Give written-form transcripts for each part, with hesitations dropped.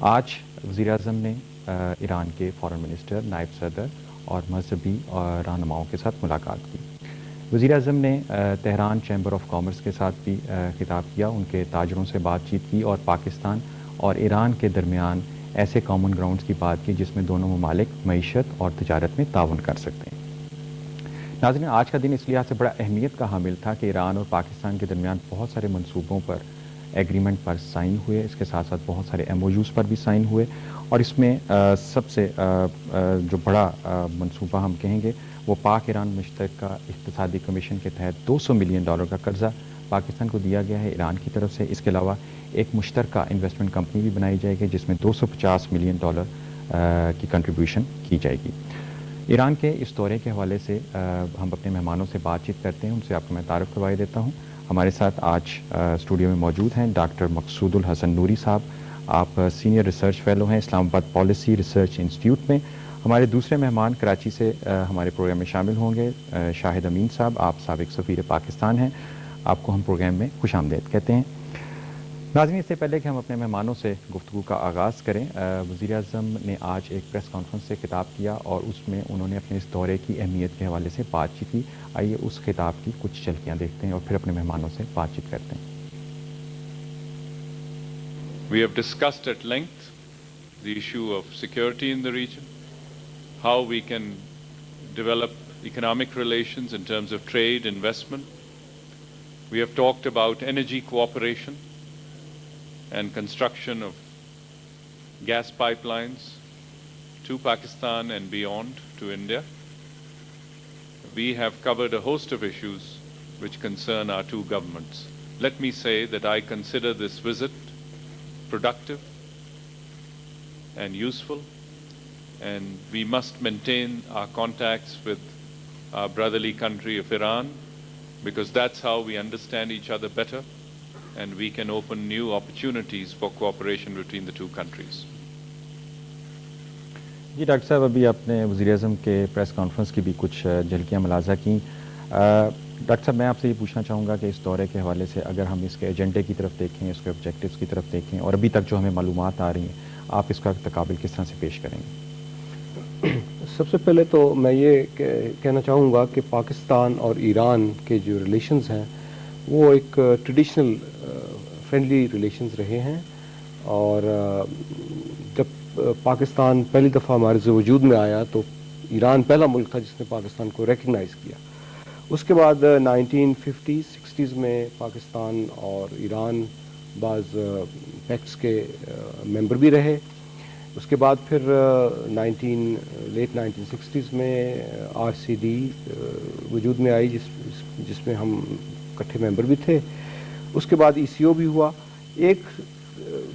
آج وزیر اعظم نے ایران کے فارن منسٹر، نائب صدر اور مذہبی رہنماؤں کے ساتھ ملاقات کی۔ وزیر اعظم نے تہران چیمبر آف کامرس کے ساتھ بھی خطاب کیا، ان کے تاجروں سے بات چیت کی اور پاکستان اور ایران کے درمیان ایسے کامن گراؤنڈز کی بات کی جس میں دونوں ممالک معیشت اور تجارت میں تعاون کر سکتے ہیں۔ ناظرین، آج کا دن اس لحاظ سے بڑا اہمیت کا حامل تھا کہ ایران اور پاکستان کے درمیان بہت سارے منصوبوں پر ایگریمنٹ پر سائن ہوئے، اس کے ساتھ ساتھ بہت سارے ایم او یوز پر بھی سائن ہوئے، اور اس میں سب سے جو بڑا منصوبہ ہم کہیں گے وہ پاک ایران مشترکہ اقتصادی کمیشن کے تحت $200 ملین کا قرضہ پاکستان کو دیا گیا ہے ایران کی طرف سے۔ اس کے علاوہ ایک مشترکہ انویسٹمنٹ کمپنی بھی بنائی جائے گی جس میں $250 ملین کی کنٹریبیوشن کی جائے گی۔ ایران کے اس دورے کے حوالے سے ہم اپنے مہمانوں سے بات چیت کرتے ہیں، ان سے آپ کو میں تعارف کروائی دیتا ہوں۔ ہمارے ساتھ آج اسٹوڈیو میں موجود ہیں ڈاکٹر مقصود الحسن نوری صاحب، آپ سینئر ریسرچ فیلو ہیں اسلام آباد پالیسی ریسرچ انسٹیٹیوٹ میں۔ ہمارے دوسرے مہمان کراچی سے ہمارے پروگرام میں شامل ہوں گے شاہد امین صاحب، آپ سابق سفیر پاکستان ہیں، آپ کو ہم پروگرام میں خوش آمدید کہتے ہیں۔ ناظرین، اس سے پہلے کہ ہم اپنے مہمانوں سے گفتگو کا آغاز کریں، وزیر اعظم نے آج ایک پریس کانفرنس سے خطاب کیا اور اس میں انہوں نے اپنے اس دورے کی اہمیت کے حوالے سے بات چیت کی۔ آئیے اس خطاب کی کچھ جھلکیاں دیکھتے ہیں اور پھر اپنے مہمانوں سے بات چیت کرتے ہیں۔ We have discussed at length the issue of security in the region, how we can develop economic relations in terms of trade, investment. We have talked about energy cooperation and construction of gas pipelines to Pakistan and beyond to India. We have covered a host of issues which concern our two governments. Let me say that I consider this visit productive and useful, and we must maintain our contacts with our brotherly country of Iran, because that's how we understand each other better and we can open new opportunities for cooperation between the two countries. جی doctor صاحب، ابھی آپ نے وزیر اعظم کے press conference کی بھی کچھ جھلکیاں ملاحظہ کیں۔ ڈاکٹر صاحب، میں آپ سے یہ پوچھنا چاہوں گا کہ اس دورے کے حوالے سے اگر ہم اس کے ایجنڈے کی طرف دیکھیں، اس کے آبجیکٹیوز کی طرف دیکھیں اور ابھی تک جو ہمیں معلومات آ رہی ہیں، آپ اس کا تقابل کس طرح سے پیش کریں گے؟ سب سے پہلے تو میں یہ کہنا چاہوں گا کہ پاکستان اور ایران کے جو ریلیشنز ہیں وہ ایک ٹریڈیشنل فرینڈلی ریلیشنز رہے ہیں، اور جب پاکستان پہلی دفعہ ہمارے وجود میں آیا تو ایران پہلا ملک تھا جس نے پاکستان کو ریکگنائز کیا۔ اس کے بعد 1950s 60s میں پاکستان اور ایران بعض پیکٹس کے ممبر بھی رہے۔ اس کے بعد پھر لیٹ 1960s میں RCD وجود میں آئی جس میں ہم اکٹھے ممبر بھی تھے۔ اس کے بعد ECO بھی ہوا۔ ایک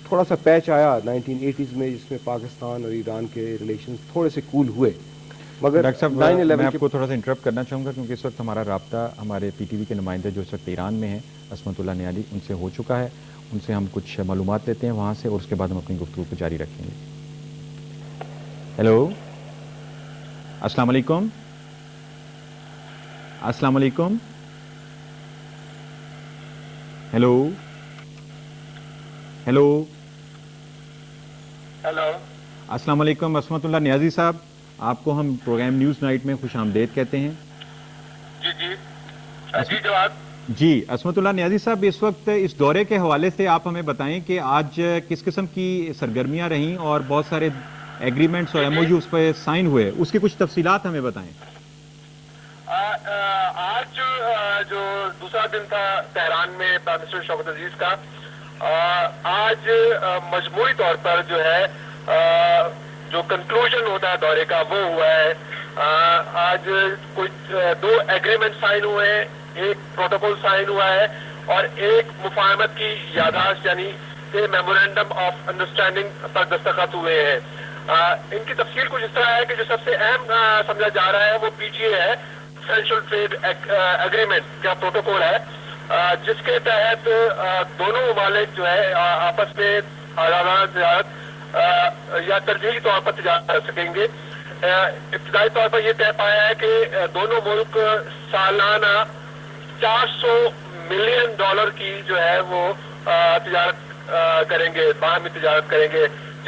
تھوڑا سا پیچ آیا 1980s میں جس میں پاکستان اور ایران کے ریلیشنز تھوڑے سے کول ہوئے، مگر ڈاکٹر صاحب میں آپ کو تھوڑا سا انٹرپٹ کرنا چاہوں گا کیونکہ اس وقت ہمارا رابطہ ہمارے PTV کے نمائندے جو اس وقت ایران میں ہیں عصمت اللہ نیالی، ان سے ہو چکا ہے، ان سے ہم کچھ معلومات لیتے ہیں وہاں سے اور اس کے بعد ہم اپنی گفتگو کو جاری رکھیں گے۔ ہیلو، السلام علیکم۔ السلام علیکم۔ ہیلو ہیلو ہیلو، السلام علیکم عصمت اللہ نیازی صاحب، آپ کو ہم پروگرام نیوز نائٹ میں خوش آمدید کہتے ہیں۔ جی جی جی جواب جی عصمت اللہ نیازی صاحب، اس وقت اس دورے کے حوالے سے آپ ہمیں بتائیں کہ آج کس قسم کی سرگرمیاں رہیں اور بہت سارے ایگریمنٹس اور MOUs پہ سائن ہوئے، اس کی کچھ تفصیلات ہمیں بتائیں۔ آج جو دوسرا دن تھا تہران میں پرائم منسٹر شوکت عزیز کا، آج مجموعی طور پر جو ہے جو کنکلوژن ہوتا ہے دورے کا وہ ہوا ہے۔ آج کچھ 2 ایگریمنٹ سائن ہوئے ہیں، ایک پروٹوکول سائن ہوا ہے اور ایک مفاہمت کی یادداشت یعنی میمورینڈم آف انڈرسٹینڈنگ پر دستخط ہوئے ہیں۔ ان کی تفصیل کچھ اس طرح ہے کہ جو سب سے اہم سمجھا جا رہا ہے وہ PGA ہے، پریفرینشل ٹریڈ ایگریمنٹ کا پروٹوکول ہے، جس کے تحت دونوں ممالک جو ہے آپس میں آزادانہ تجارت یا ترجیحی طور پر تجارت کر سکیں گے۔ ابتدائی طور پر یہ طے پایا ہے کہ دونوں ملک سالانہ $400 ملین کی جو ہے وہ تجارت کریں گے، باہمی تجارت کریں گے،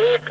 $1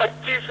$25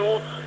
2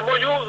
MOU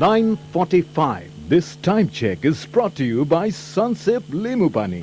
9:45. This time check is brought to you by Sunsip Lemu Pani.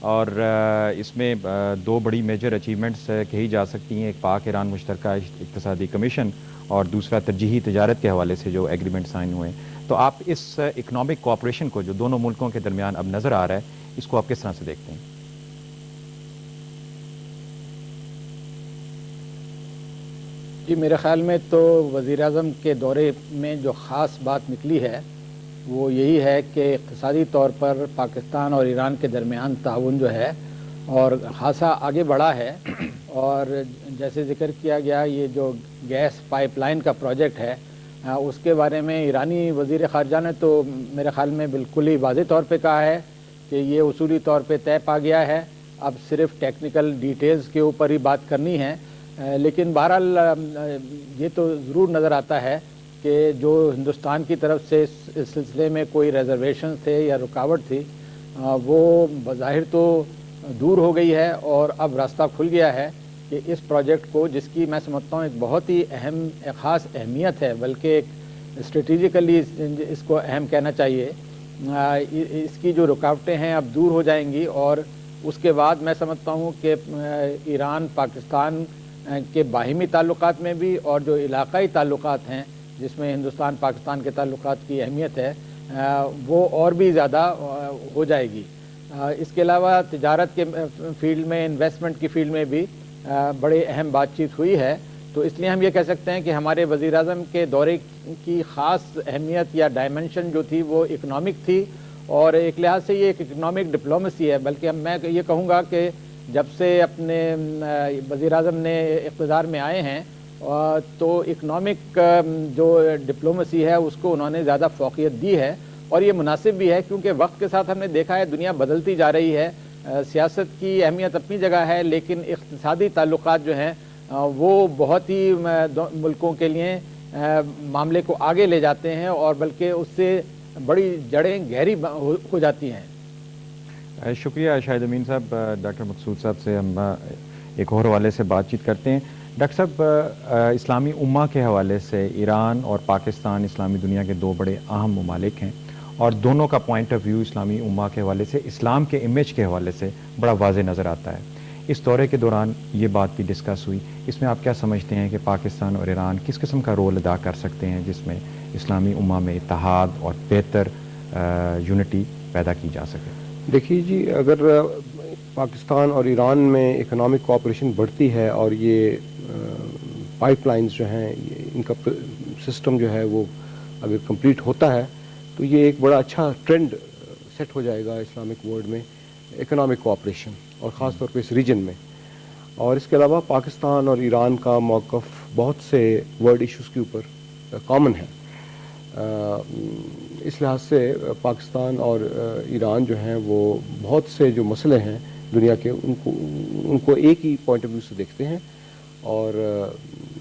اور اس میں دو بڑی میجر اچیومنٹس کہی جا سکتی ہیں، ایک پاک ایران مشترکہ اقتصادی کمیشن اور دوسرا ترجیحی تجارت کے حوالے سے جو ایگریمنٹ سائن ہوئے ہیں۔ تو آپ اس اکنامک کوآپریشن کو جو دونوں ملکوں کے درمیان اب نظر آ رہا ہے، اس کو آپ کس طرح سے دیکھتے ہیں؟ جی، میرے خیال میں تو وزیر اعظم کے دورے میں جو خاص بات نکلی ہے وہ یہی ہے کہ اقتصادی طور پر پاکستان اور ایران کے درمیان تعاون جو ہے اور خاصا آگے بڑھا ہے، اور جیسے ذکر کیا گیا یہ جو گیس پائپ لائن کا پروجیکٹ ہے اس کے بارے میں ایرانی وزیر خارجہ نے تو میرے خیال میں بالکل ہی واضح طور پہ کہا ہے کہ یہ اصولی طور پہ طے پا گیا ہے، اب صرف ٹیکنیکل ڈیٹیلز کے اوپر ہی بات کرنی ہے۔ لیکن بہرحال یہ تو ضرور نظر آتا ہے کہ جو ہندوستان کی طرف سے اس سلسلے میں کوئی ریزرویشن تھے یا رکاوٹ تھی وہ بظاہر تو دور ہو گئی ہے، اور اب راستہ کھل گیا ہے کہ اس پروجیکٹ کو، جس کی میں سمجھتا ہوں ایک بہت ہی خاص اہمیت ہے، بلکہ ایک اسٹریٹجیکلی اس کو اہم کہنا چاہیے، اس کی جو رکاوٹیں ہیں اب دور ہو جائیں گی، اور اس کے بعد میں سمجھتا ہوں کہ ایران پاکستان کے باہمی تعلقات میں بھی اور جو علاقائی تعلقات ہیں جس میں ہندوستان پاکستان کے تعلقات کی اہمیت ہے وہ اور بھی زیادہ ہو جائے گی۔ اس کے علاوہ تجارت کے فیلڈ میں، انویسٹمنٹ کی فیلڈ میں بھی بڑے اہم بات چیت ہوئی ہے، تو اس لیے ہم یہ کہہ سکتے ہیں کہ ہمارے وزیر اعظم کے دورے کی خاص اہمیت یا ڈائمنشن جو تھی وہ اکنامک تھی، اور ایک لحاظ سے یہ ایک اکنامک ڈپلومیسی ہے، بلکہ میں یہ کہوں گا کہ جب سے اپنے وزیر اعظم نے اقتدار میں آئے ہیں تو اکنامک جو ڈپلومیسی ہے اس کو انہوں نے زیادہ فوقیت دی ہے، اور یہ مناسب بھی ہے کیونکہ وقت کے ساتھ ہم نے دیکھا ہے دنیا بدلتی جا رہی ہے، سیاست کی اہمیت اپنی جگہ ہے، لیکن اقتصادی تعلقات جو ہیں وہ بہت ہی ملکوں کے لیے معاملے کو آگے لے جاتے ہیں، اور بلکہ اس سے بڑی جڑیں گہری ہو جاتی ہیں۔ شکریہ شاہد امین صاحب۔ ڈاکٹر مقصود صاحب سے ہم ایک اور حوالے سے بات چیت کرتے ہیں۔ ڈاکٹر صاحب، اسلامی امہ کے حوالے سے ایران اور پاکستان اسلامی دنیا کے دو بڑے اہم ممالک ہیں، اور دونوں کا پوائنٹ آف ویو اسلامی امہ کے حوالے سے، اسلام کے امیج کے حوالے سے بڑا واضح نظر آتا ہے۔ اس دورے کے دوران یہ بات بھی ڈسکس ہوئی، اس میں آپ کیا سمجھتے ہیں کہ پاکستان اور ایران کس قسم کا رول ادا کر سکتے ہیں جس میں اسلامی امہ میں اتحاد اور بہتر یونٹی پیدا کی جا سکے؟ دیکھیے جی، اگر پاکستان اور ایران میں اکنامک کوآپریشن بڑھتی ہے اور یہ پائپ لائنز جو ہیں ان کا سسٹم جو ہے وہ اگر کمپلیٹ ہوتا ہے تو یہ ایک بڑا اچھا ٹرینڈ سیٹ ہو جائے گا اسلامک ورلڈ میں اکنامک کوآپریشن، اور خاص طور پہ اس ریجن میں۔ اور اس کے علاوہ پاکستان اور ایران کا موقف بہت سے ورلڈ ایشوز کے اوپر کامن ہے، اس لحاظ سے پاکستان اور ایران جو ہیں وہ بہت سے جو مسئلے ہیں دنیا کے ان کو ایک ہی پوائنٹ آف ویو سے دیکھتے ہیں، اور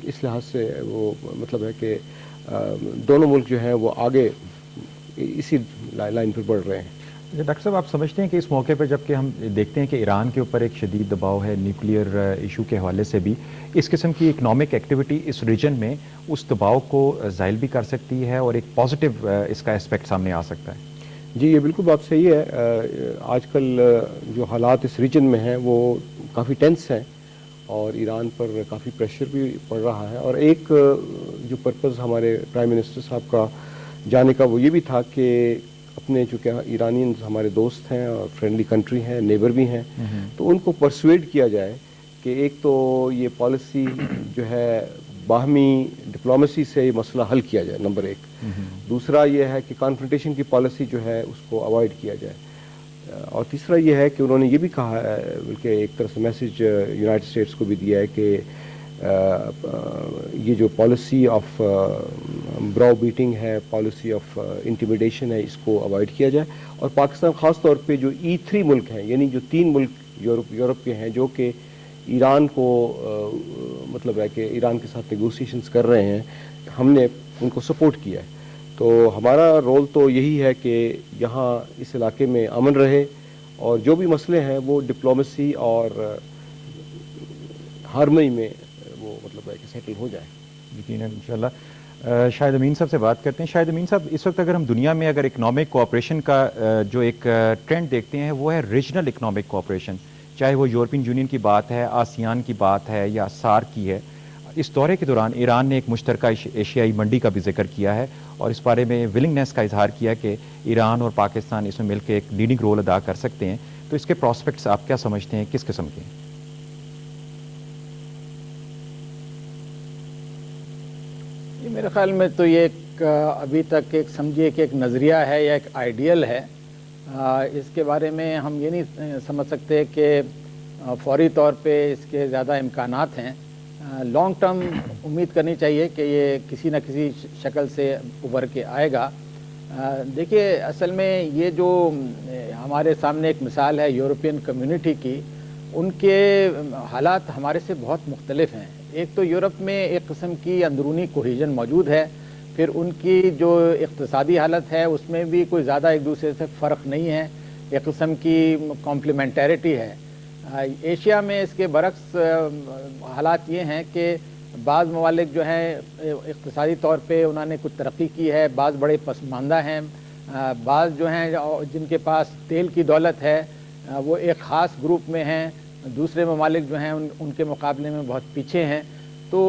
اس لحاظ سے وہ مطلب ہے کہ دونوں ملک جو ہیں وہ آگے اسی لائن پر بڑھ رہے ہیں۔ ڈاکٹر صاحب، آپ سمجھتے ہیں کہ اس موقع پہ جب کہ ہم دیکھتے ہیں کہ ایران کے اوپر ایک شدید دباؤ ہے نیوکلیئر ایشو کے حوالے سے بھی، اس قسم کی اکنامک ایکٹیویٹی اس ریجن میں اس دباؤ کو زائل بھی کر سکتی ہے اور ایک پازیٹیو اس کا اسپیکٹ سامنے آ سکتا ہے؟ جی، یہ بالکل بات صحیح ہے۔ آج کل جو حالات اس ریجن میں ہیں وہ کافی ٹینس ہیں، اور ایران پر کافی پریشر بھی پڑ رہا ہے، اور ایک جو پرپز ہمارے پرائم منسٹر صاحب کا جانے کا وہ یہ بھی تھا کہ اپنے چونکہ ایرانینز ہمارے دوست ہیں اور فرینڈلی کنٹری ہیں، نیبر بھی ہیں، تو ان کو پرسویڈ کیا جائے کہ ایک تو یہ پالیسی جو ہے باہمی ڈپلومیسی سے یہ مسئلہ حل کیا جائے، نمبر ایک۔ دوسرا یہ ہے کہ کانفرنٹیشن کی پالیسی جو ہے اس کو اوائڈ کیا جائے، اور تیسرا یہ ہے کہ انہوں نے یہ بھی کہا ہے، بلکہ ایک طرح سے میسج یونائٹڈ اسٹیٹس کو بھی دیا ہے کہ یہ جو پالیسی آف براؤ بیٹنگ ہے، پالیسی آف انٹیمیڈیشن ہے، اس کو اوائڈ کیا جائے، اور پاکستان خاص طور پہ جو E3 ملک ہیں، یعنی جو 3 ملک یورپ کے ہیں جو کہ ایران کو مطلب ہے کہ ایران کے ساتھ نیگوسیشنز کر رہے ہیں، ہم نے ان کو سپورٹ کیا ہے۔ تو ہمارا رول تو یہی ہے کہ یہاں اس علاقے میں امن رہے، اور جو بھی مسئلے ہیں وہ ڈپلومیسی اور ہارمنی میں وہ مطلب ہے کہ سیٹل ہو جائے۔ یقیناً انشاءاللہ۔ شاہد امین صاحب سے بات کرتے ہیں. شاہد امین صاحب, اس وقت اگر ہم دنیا میں اگر اکنامک کوآپریشن کا جو ایک ٹرینڈ دیکھتے ہیں وہ ہے ریجنل اکنامک کوآپریشن, چاہے وہ یورپین یونین کی بات ہے, آسیان کی بات ہے یا سارک کی ہے. اس دورے کے دوران ایران نے ایک مشترکہ ایشیائی منڈی کا بھی ذکر کیا ہے اور اس بارے میں ولنگنیس کا اظہار کیا کہ ایران اور پاکستان اس میں مل کے ایک لیڈنگ رول ادا کر سکتے ہیں. تو اس کے پراسپیکٹس آپ کیا سمجھتے ہیں, کس قسم کے ہیں؟ میرے خیال میں تو یہ ایک ابھی تک ایک سمجھیے کہ ایک نظریہ ہے یا ایک آئیڈیل ہے. اس کے بارے میں ہم یہ نہیں سمجھ سکتے کہ فوری طور پہ اس کے زیادہ امکانات ہیں. لانگ ٹرم امید کرنی چاہیے کہ یہ کسی نہ کسی شکل سے ابھر کے آئے گا. دیکھیے اصل میں یہ جو ہمارے سامنے ایک مثال ہے یورپین کمیونٹی کی, ان کے حالات ہمارے سے بہت مختلف ہیں. ایک تو یورپ میں ایک قسم کی اندرونی کوہیژن موجود ہے, پھر ان کی جو اقتصادی حالت ہے اس میں بھی کوئی زیادہ ایک دوسرے سے فرق نہیں ہے, ایک قسم کی کمپلیمنٹیرٹی ہے. ایشیا میں اس کے برعکس حالات یہ ہیں کہ بعض ممالک جو ہیں اقتصادی طور پہ انہوں نے کچھ ترقی کی ہے, بعض بڑے پسماندہ ہیں, بعض جو ہیں جن کے پاس تیل کی دولت ہے وہ ایک خاص گروپ میں ہیں, دوسرے ممالک جو ہیں ان کے مقابلے میں بہت پیچھے ہیں. تو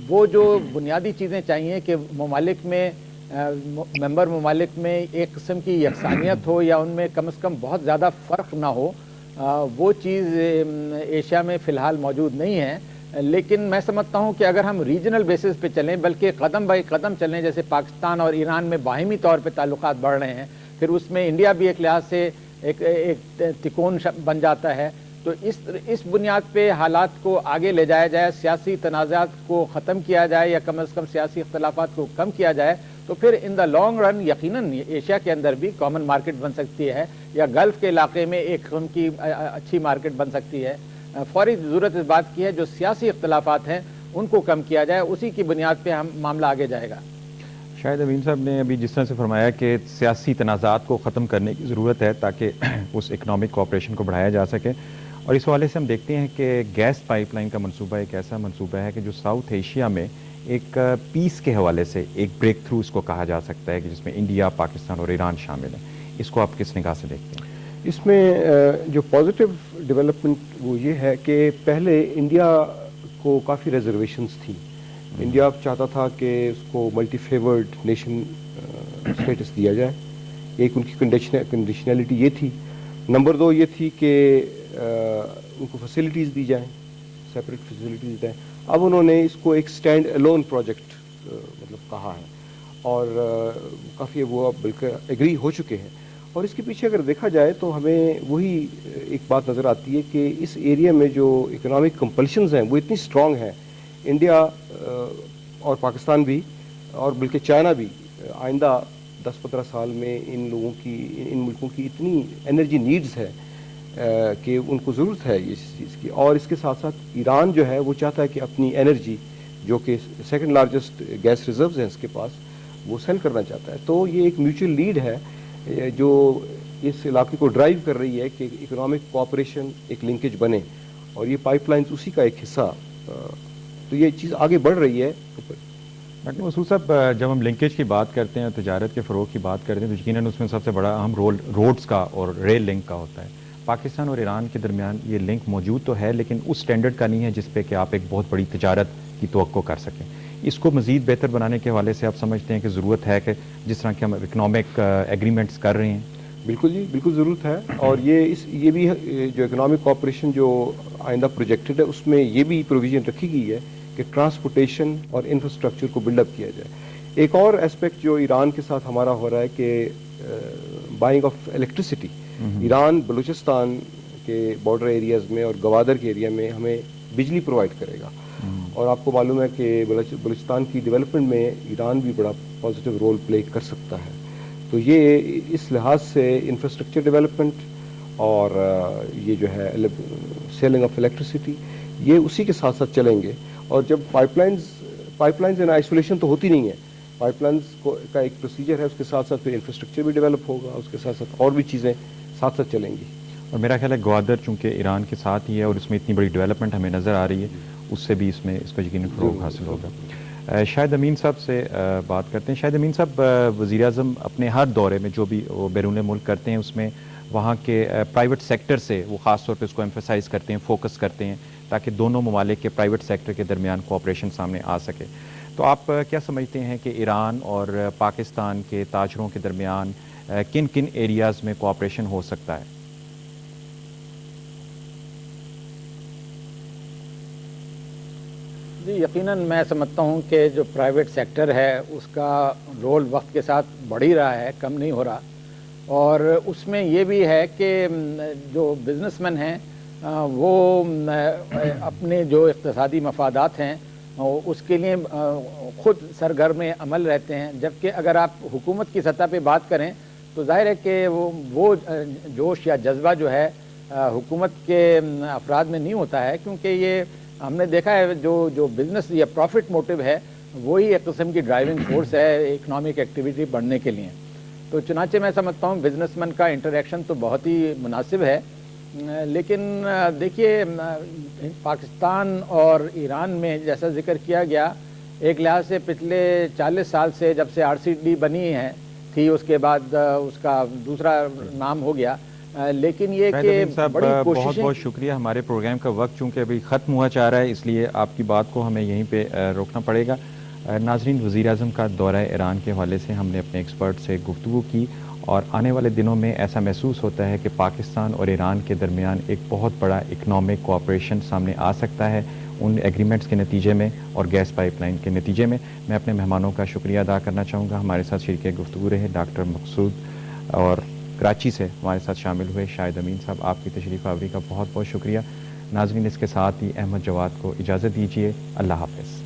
وہ جو بنیادی چیزیں چاہیے کہ ممالک میں ممبر ممالک میں ایک قسم کی یکسانیت ہو یا ان میں کم از کم بہت زیادہ فرق نہ ہو, وہ چیز ایشیا میں فی الحال موجود نہیں ہے. لیکن میں سمجھتا ہوں کہ اگر ہم ریجنل بیسس پہ چلیں, بلکہ قدم بائی قدم چلیں, جیسے پاکستان اور ایران میں باہمی طور پہ تعلقات بڑھ رہے ہیں, پھر اس میں انڈیا بھی ایک لحاظ سے ایک تکون بن جاتا ہے, تو اس بنیاد پہ حالات کو آگے لے جایا جائے, سیاسی تنازعات کو ختم کیا جائے یا کم از کم سیاسی اختلافات کو کم کیا جائے, تو پھر ان دا لانگ رن یقیناً ایشیا کے اندر بھی کامن مارکیٹ بن سکتی ہے یا گلف کے علاقے میں ایک ان کی اچھی مارکیٹ بن سکتی ہے. فوری ضرورت اس بات کی ہے جو سیاسی اختلافات ہیں ان کو کم کیا جائے, اسی کی بنیاد پہ ہم معاملہ آگے جائے گا. شاہد امین صاحب نے ابھی جس طرح سے فرمایا کہ سیاسی تنازعات کو ختم کرنے کی ضرورت ہے تاکہ اس اکنامک کوآپریشن کو بڑھایا جا سکے, اور اس حوالے سے ہم دیکھتے ہیں کہ گیس پائپ لائن کا منصوبہ ایک ایسا منصوبہ ہے کہ جو ساؤتھ ایشیا میں ایک پیس کے حوالے سے ایک بریک تھرو اس کو کہا جا سکتا ہے کہ جس میں انڈیا, پاکستان اور ایران شامل ہیں. اس کو آپ کس نگاہ سے دیکھتے ہیں؟ اس میں جو پازیٹیو ڈیولپمنٹ وہ یہ ہے کہ پہلے انڈیا کو کافی ریزرویشنز تھیں. انڈیا چاہتا تھا کہ اس کو ملٹی فیورڈ نیشن اسٹیٹس دیا جائے, ایک ان کی کنڈیشنلٹی یہ تھی. نمبر 2 یہ تھی کہ ان کو فیسلٹیز دی جائیں, سیپریٹ فیسلٹیز دیں. اب انہوں نے اس کو ایک اسٹینڈ الون پروجیکٹ مطلب کہا ہے اور کافی وہ اب بلکہ ایگری ہو چکے ہیں. اور اس کے پیچھے اگر دیکھا جائے تو ہمیں وہی ایک بات نظر آتی ہے کہ اس ایریا میں جو اکنامک کمپلشنز ہیں وہ اتنی اسٹرانگ ہیں. انڈیا اور پاکستان بھی اور بلکہ چائنا بھی آئندہ 10-15 سال میں ان ملکوں کی اتنی انرجی نیڈز ہے کہ ان کو ضرورت ہے اس چیز کی. اور اس کے ساتھ ساتھ ایران جو ہے وہ چاہتا ہے کہ اپنی انرجی جو کہ سیکنڈ لارجسٹ گیس ریزروز ہیں اس کے پاس, وہ سیل کرنا چاہتا ہے. تو یہ ایک میوچل لیڈ ہے جو اس علاقے کو ڈرائیو کر رہی ہے کہ اکنامک کوآپریشن ایک لنکیج بنے, اور یہ پائپ لائنز اسی کا ایک حصہ. تو یہ چیز آگے بڑھ رہی ہے. ڈاکٹر مسعود صاحب, جب ہم لنکیج کی بات کرتے ہیں, تجارت کے فروغ کی بات کرتے ہیں, تو یقیناً اس میں سب سے بڑا اہم رول روڈز کا اور ریل لنک کا ہوتا ہے. پاکستان اور ایران کے درمیان یہ لنک موجود تو ہے لیکن اس سٹینڈرڈ کا نہیں ہے جس پہ کہ آپ ایک بہت بڑی تجارت کی توقع کر سکیں. اس کو مزید بہتر بنانے کے حوالے سے آپ سمجھتے ہیں کہ ضرورت ہے کہ جس طرح کہ ہم اکنامک ایگریمنٹس کر رہے ہیں؟ بالکل جی, بالکل ضرورت ہے. اور یہ بھی جو اکنامک کوآپریشن جو آئندہ پروجیکٹڈ ہے اس میں یہ بھی پروویژن رکھی گئی ہے کہ ٹرانسپورٹیشن اور انفراسٹرکچر کو بلڈ اپ کیا جائے. ایک اور اسپیکٹ جو ایران کے ساتھ ہمارا ہو رہا ہے کہ buying of electricity. Iran Balochistan کے بارڈر ایریاز میں اور گوادر کے ایریا میں ہمیں بجلی پرووائڈ کرے گا, اور آپ کو معلوم ہے کہ بلوچستان کی ڈیولپمنٹ میں ایران بھی بڑا پازیٹیو رول پلے کر سکتا ہے. تو یہ اس لحاظ سے انفراسٹرکچر ڈیولپمنٹ اور یہ جو ہے سیلنگ آف الیکٹریسٹی یہ اسی کے ساتھ ساتھ چلیں گے. اور جب پائپ لائنز ان آئسولیشن تو ہوتی نہیں ہے, پائپ لائنز کا ایک پروسیجر ہے, اس کے ساتھ ساتھ پھر انفراسٹرکچر بھی ڈیولپ ہوگا, اس کے ساتھ ساتھ اور بھی چیزیں ساتھ ساتھ چلیں گی. اور میرا خیال ہے گوادر چونکہ ایران کے ساتھ ہی ہے اور اس میں اتنی بڑی ڈیولپمنٹ ہمیں نظر آ رہی ہے, اس سے بھی اس کو یقیناً فروغ حاصل ہوگا. شاہد امین صاحب سے بات کرتے ہیں. شاہد امین صاحب, وزیر اعظم اپنے ہر دورے میں جو بھی وہ بیرون ملک کرتے ہیں اس میں وہاں کے پرائیویٹ سیکٹر سے وہ خاص طور پہ اس کو ایمفیسائز کرتے ہیں, فوکس کرتے ہیں تاکہ دونوں ممالک کے پرائیویٹ سیکٹر کے درمیان کوآپریشن سامنے آ سکے. تو آپ کیا سمجھتے ہیں کہ ایران اور پاکستان کے تاجروں کے درمیان کن کن ایریاز میں کوآپریشن ہو سکتا ہے؟ جی یقیناً میں سمجھتا ہوں کہ جو پرائیویٹ سیکٹر ہے اس کا رول وقت کے ساتھ بڑھ ہی رہا ہے, کم نہیں ہو رہا. اور اس میں یہ بھی ہے کہ جو بزنس مین ہیں وہ اپنے جو اقتصادی مفادات ہیں اس کے لیے خود سرگرم عمل رہتے ہیں, جبکہ اگر آپ حکومت کی سطح پہ بات کریں تو ظاہر ہے کہ وہ جوش یا جذبہ جو ہے حکومت کے افراد میں نہیں ہوتا ہے, کیونکہ یہ ہم نے دیکھا ہے جو بزنس یا پروفٹ موٹیو ہے وہی ایک قسم کی ڈرائیونگ فورس ہے اکنامک ایکٹیویٹی بڑھنے کے لیے. تو چنانچہ میں سمجھتا ہوں بزنس مین کا انٹریکشن تو بہت ہی مناسب ہے. لیکن دیکھیے پاکستان اور ایران میں جیسا ذکر کیا گیا, ایک لحاظ سے پچھلے 40 سال سے جب سے RCD بنی ہے تھی, اس کے بعد اس کا دوسرا نام ہو گیا, لیکن یہ کہ بڑی کوششیں. بہت بہت شکریہ. ہمارے پروگرام کا وقت چونکہ ابھی ختم ہوا چاہ رہا ہے اس لیے آپ کی بات کو ہمیں یہیں پہ روکنا پڑے گا. ناظرین, وزیر اعظم کا دورہ ایران کے حوالے سے ہم نے اپنے ایکسپرٹ سے گفتگو کی اور آنے والے دنوں میں ایسا محسوس ہوتا ہے کہ پاکستان اور ایران کے درمیان ایک بہت بڑا اکنامک کوآپریشن سامنے آ سکتا ہے ان ایگریمنٹس کے نتیجے میں اور گیس پائپ لائن کے نتیجے میں. میں اپنے مہمانوں کا شکریہ ادا کرنا چاہوں گا. ہمارے ساتھ شریک گفتگو رہے ڈاکٹر مقصود, اور کراچی سے ہمارے ساتھ شامل ہوئے شاہد امین صاحب. آپ کی تشریف آوری کا بہت بہت شکریہ. ناظرین, اس کے ساتھ ہی احمد جواد کو اجازت دیجیے. اللہ حافظ.